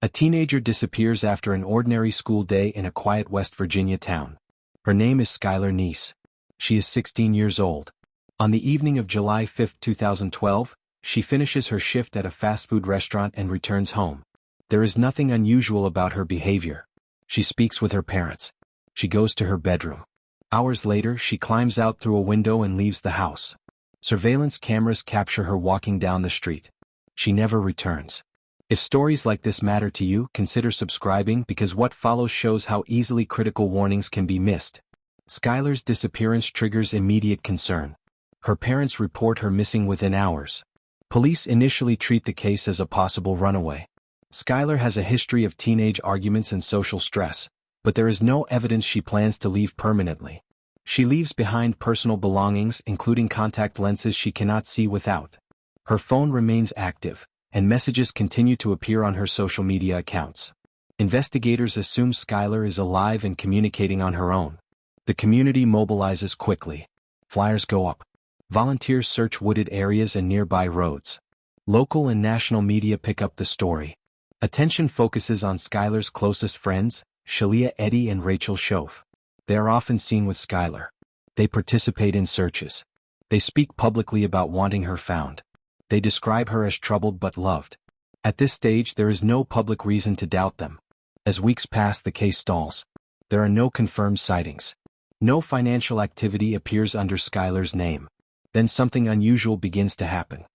A teenager disappears after an ordinary school day in a quiet West Virginia town. Her name is Skylar Neese. She is 16 years old. On the evening of July 5, 2012, she finishes her shift at a fast food restaurant and returns home. There is nothing unusual about her behavior. She speaks with her parents. She goes to her bedroom. Hours later, she climbs out through a window and leaves the house. Surveillance cameras capture her walking down the street. She never returns. If stories like this matter to you, consider subscribing because what follows shows how easily critical warnings can be missed. Skylar's disappearance triggers immediate concern. Her parents report her missing within hours. Police initially treat the case as a possible runaway. Skylar has a history of teenage arguments and social stress, but there is no evidence she plans to leave permanently. She leaves behind personal belongings, including contact lenses she cannot see without. Her phone remains active, and messages continue to appear on her social media accounts. Investigators assume Skylar is alive and communicating on her own. The community mobilizes quickly. Flyers go up. Volunteers search wooded areas and nearby roads. Local and national media pick up the story. Attention focuses on Skylar's closest friends, Skylar Eddy and Rachel Schoaf. They are often seen with Skylar. They participate in searches. They speak publicly about wanting her found. They describe her as troubled but loved. At this stage, there is no public reason to doubt them. As weeks pass, the case stalls. There are no confirmed sightings. No financial activity appears under Skylar's name. Then something unusual begins to happen.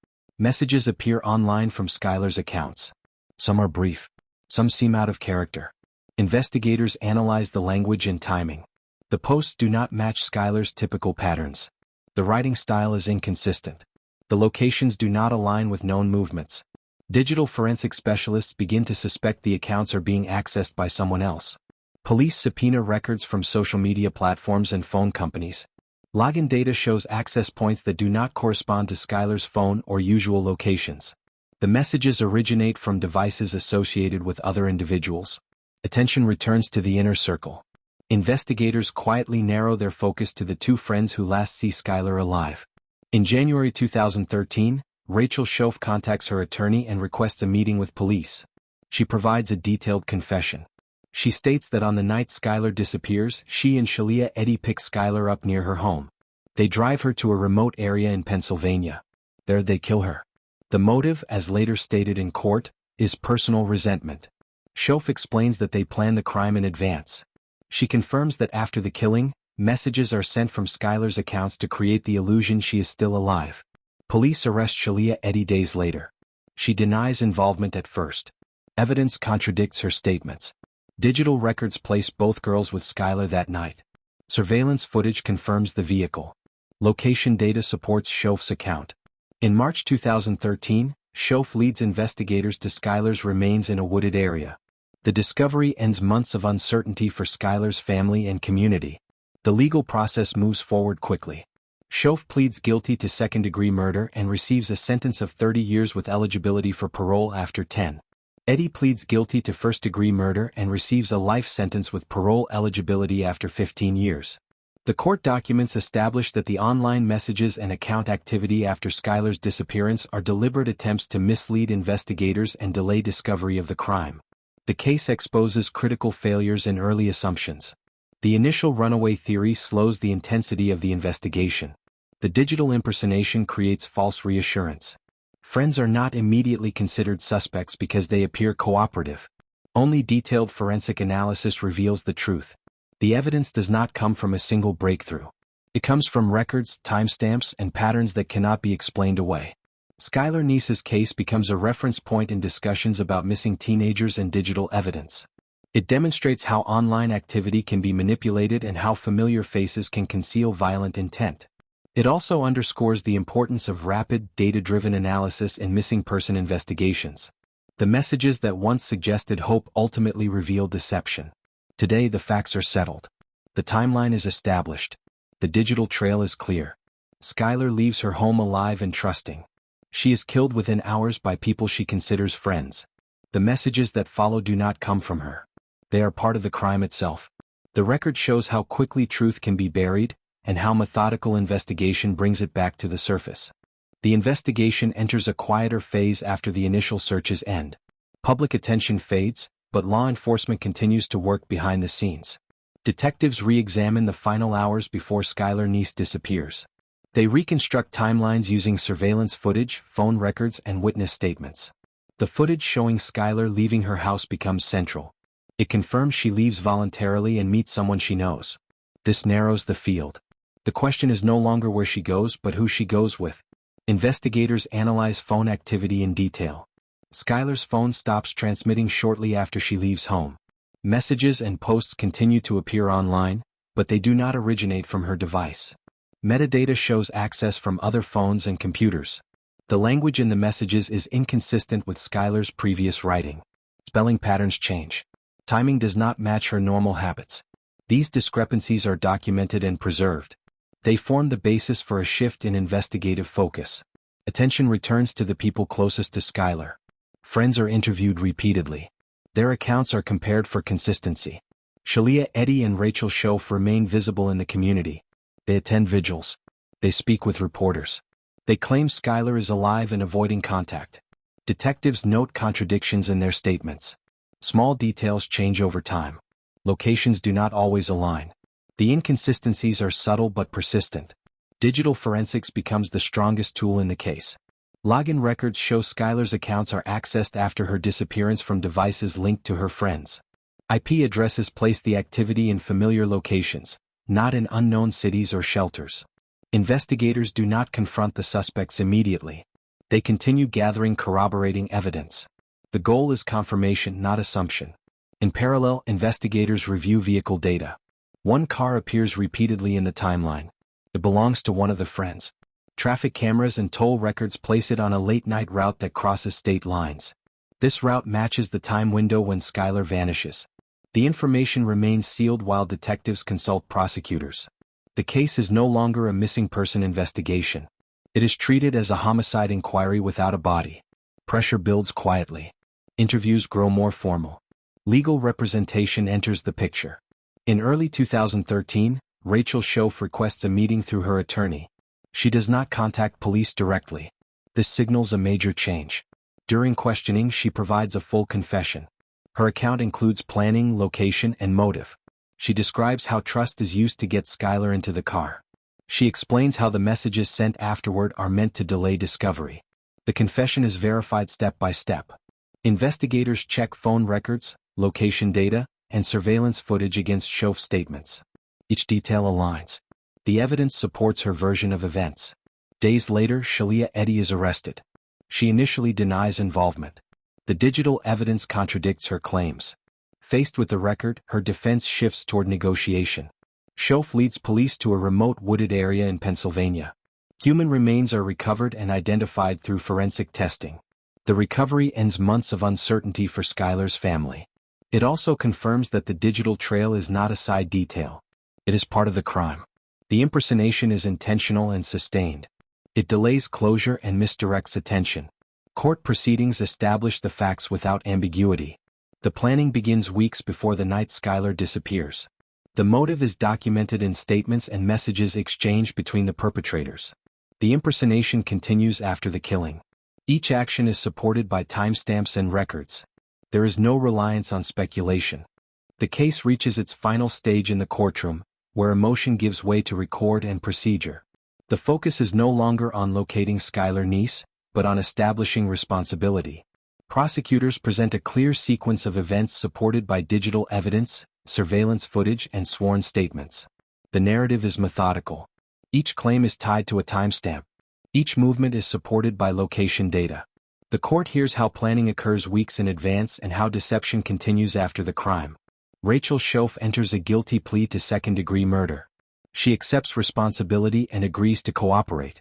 Messages appear online from Skylar's accounts. Some are brief. Some seem out of character. Investigators analyze the language and timing. The posts do not match Skylar's typical patterns. The writing style is inconsistent. The locations do not align with known movements. Digital forensic specialists begin to suspect the accounts are being accessed by someone else. Police subpoena records from social media platforms and phone companies. Login data shows access points that do not correspond to Skylar's phone or usual locations. The messages originate from devices associated with other individuals. Attention returns to the inner circle. Investigators quietly narrow their focus to the two friends who last see Skylar alive. In January 2013, Rachel Schoaf contacts her attorney and requests a meeting with police. She provides a detailed confession. She states that on the night Skylar disappears, she and Skylar Eddy pick Skylar up near her home. They drive her to a remote area in Pennsylvania. There they kill her. The motive, as later stated in court, is personal resentment. Schoaf explains that they planned the crime in advance. She confirms that after the killing, messages are sent from Skylar's accounts to create the illusion she is still alive. Police arrest Skylar Eddy days later. She denies involvement at first. Evidence contradicts her statements. Digital records place both girls with Skylar that night. Surveillance footage confirms the vehicle. Location data supports Schoaf's account. In March 2013, Schoaf leads investigators to Skylar's remains in a wooded area. The discovery ends months of uncertainty for Skylar's family and community. The legal process moves forward quickly. Schoaf pleads guilty to second-degree murder and receives a sentence of 30 years with eligibility for parole after 10. Eddy pleads guilty to first-degree murder and receives a life sentence with parole eligibility after 15 years. The court documents establish that the online messages and account activity after Skylar's disappearance are deliberate attempts to mislead investigators and delay discovery of the crime. The case exposes critical failures and early assumptions. The initial runaway theory slows the intensity of the investigation. The digital impersonation creates false reassurance. Friends are not immediately considered suspects because they appear cooperative. Only detailed forensic analysis reveals the truth. The evidence does not come from a single breakthrough. It comes from records, timestamps, and patterns that cannot be explained away. Skylar Neese's case becomes a reference point in discussions about missing teenagers and digital evidence. It demonstrates how online activity can be manipulated and how familiar faces can conceal violent intent. It also underscores the importance of rapid, data-driven analysis in missing person investigations. The messages that once suggested hope ultimately reveal deception. Today the facts are settled. The timeline is established. The digital trail is clear. Skylar leaves her home alive and trusting. She is killed within hours by people she considers friends. The messages that follow do not come from her. They are part of the crime itself. The record shows how quickly truth can be buried, and how methodical investigation brings it back to the surface. The investigation enters a quieter phase after the initial searches end. Public attention fades, but law enforcement continues to work behind the scenes. Detectives re-examine the final hours before Skylar Neese disappears. They reconstruct timelines using surveillance footage, phone records, and witness statements. The footage showing Skylar leaving her house becomes central. It confirms she leaves voluntarily and meets someone she knows. This narrows the field. The question is no longer where she goes but who she goes with. Investigators analyze phone activity in detail. Skylar's phone stops transmitting shortly after she leaves home. Messages and posts continue to appear online, but they do not originate from her device. Metadata shows access from other phones and computers. The language in the messages is inconsistent with Skylar's previous writing. Spelling patterns change. Timing does not match her normal habits. These discrepancies are documented and preserved. They form the basis for a shift in investigative focus. Attention returns to the people closest to Skylar. Friends are interviewed repeatedly. Their accounts are compared for consistency. Shalia, Eddie, and Rachel Schoaf remain visible in the community. They attend vigils. They speak with reporters. They claim Skylar is alive and avoiding contact. Detectives note contradictions in their statements. Small details change over time. Locations do not always align. The inconsistencies are subtle but persistent. Digital forensics becomes the strongest tool in the case. Login records show Skylar's accounts are accessed after her disappearance from devices linked to her friends. IP addresses place the activity in familiar locations, not in unknown cities or shelters. Investigators do not confront the suspects immediately. They continue gathering corroborating evidence. The goal is confirmation, not assumption. In parallel, investigators review vehicle data. One car appears repeatedly in the timeline. It belongs to one of the friends. Traffic cameras and toll records place it on a late-night route that crosses state lines. This route matches the time window when Skylar vanishes. The information remains sealed while detectives consult prosecutors. The case is no longer a missing person investigation. It is treated as a homicide inquiry without a body. Pressure builds quietly. Interviews grow more formal. Legal representation enters the picture. In early 2013, Rachel Schoaf requests a meeting through her attorney. She does not contact police directly. This signals a major change. During questioning, she provides a full confession. Her account includes planning, location, and motive. She describes how trust is used to get Skylar into the car. She explains how the messages sent afterward are meant to delay discovery. The confession is verified step by step. Investigators check phone records, location data, and surveillance footage against Schoaf's statements. Each detail aligns. The evidence supports her version of events. Days later, Shalia Eddie is arrested. She initially denies involvement. The digital evidence contradicts her claims. Faced with the record, her defense shifts toward negotiation. Schoaf leads police to a remote wooded area in Pennsylvania. Human remains are recovered and identified through forensic testing. The recovery ends months of uncertainty for Skylar's family. It also confirms that the digital trail is not a side detail. It is part of the crime. The impersonation is intentional and sustained. It delays closure and misdirects attention. Court proceedings establish the facts without ambiguity. The planning begins weeks before the night Skylar disappears. The motive is documented in statements and messages exchanged between the perpetrators. The impersonation continues after the killing. Each action is supported by timestamps and records. There is no reliance on speculation. The case reaches its final stage in the courtroom, where emotion gives way to record and procedure. The focus is no longer on locating Skylar Neese, but on establishing responsibility. Prosecutors present a clear sequence of events supported by digital evidence, surveillance footage, and sworn statements. The narrative is methodical. Each claim is tied to a timestamp. Each movement is supported by location data. The court hears how planning occurs weeks in advance and how deception continues after the crime. Rachel Schoaf enters a guilty plea to second-degree murder. She accepts responsibility and agrees to cooperate.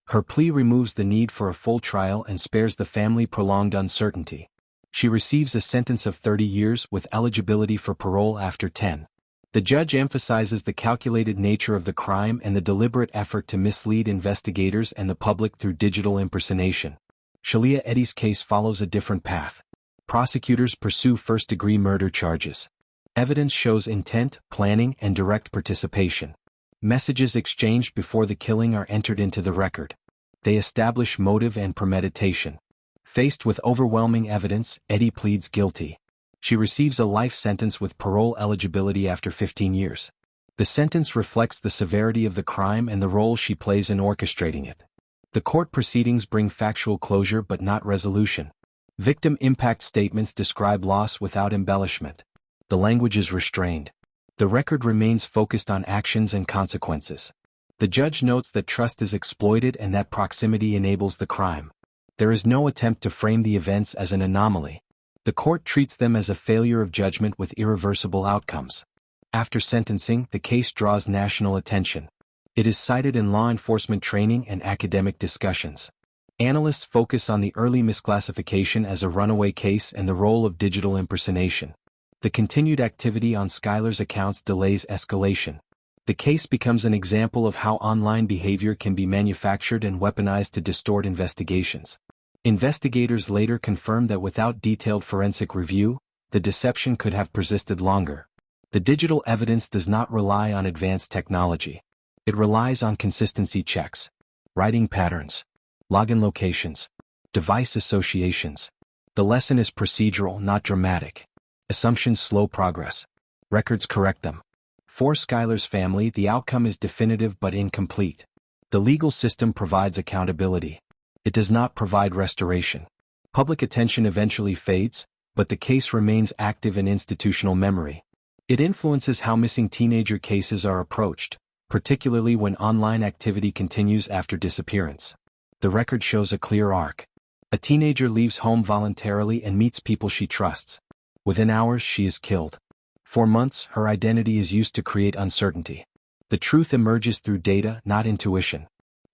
Her plea removes the need for a full trial and spares the family prolonged uncertainty. She receives a sentence of 30 years with eligibility for parole after 10. The judge emphasizes the calculated nature of the crime and the deliberate effort to mislead investigators and the public through digital impersonation. Shalia Eddie's case follows a different path. Prosecutors pursue first-degree murder charges. Evidence shows intent, planning, and direct participation. Messages exchanged before the killing are entered into the record. They establish motive and premeditation. Faced with overwhelming evidence, Eddie pleads guilty. She receives a life sentence with parole eligibility after 15 years. The sentence reflects the severity of the crime and the role she plays in orchestrating it. The court proceedings bring factual closure but not resolution. Victim impact statements describe loss without embellishment. The language is restrained. The record remains focused on actions and consequences. The judge notes that trust is exploited and that proximity enables the crime. There is no attempt to frame the events as an anomaly. The court treats them as a failure of judgment with irreversible outcomes. After sentencing, the case draws national attention. It is cited in law enforcement training and academic discussions. Analysts focus on the early misclassification as a runaway case and the role of digital impersonation. The continued activity on Skylar's accounts delays escalation. The case becomes an example of how online behavior can be manufactured and weaponized to distort investigations. Investigators later confirmed that without detailed forensic review, the deception could have persisted longer. The digital evidence does not rely on advanced technology. It relies on consistency checks, writing patterns, login locations, device associations. The lesson is procedural, not dramatic. Assumptions slow progress. Records correct them. For Skylar's family, the outcome is definitive but incomplete. The legal system provides accountability. It does not provide restoration. Public attention eventually fades, but the case remains active in institutional memory. It influences how missing teenager cases are approached, particularly when online activity continues after disappearance. The record shows a clear arc. A teenager leaves home voluntarily and meets people she trusts. Within hours, she is killed. For months, her identity is used to create uncertainty. The truth emerges through data, not intuition.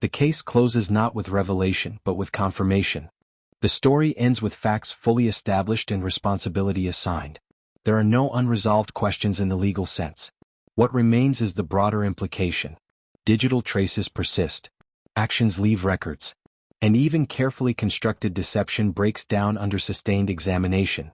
The case closes not with revelation but with confirmation. The story ends with facts fully established and responsibility assigned. There are no unresolved questions in the legal sense. What remains is the broader implication. Digital traces persist. Actions leave records. And even carefully constructed deception breaks down under sustained examination.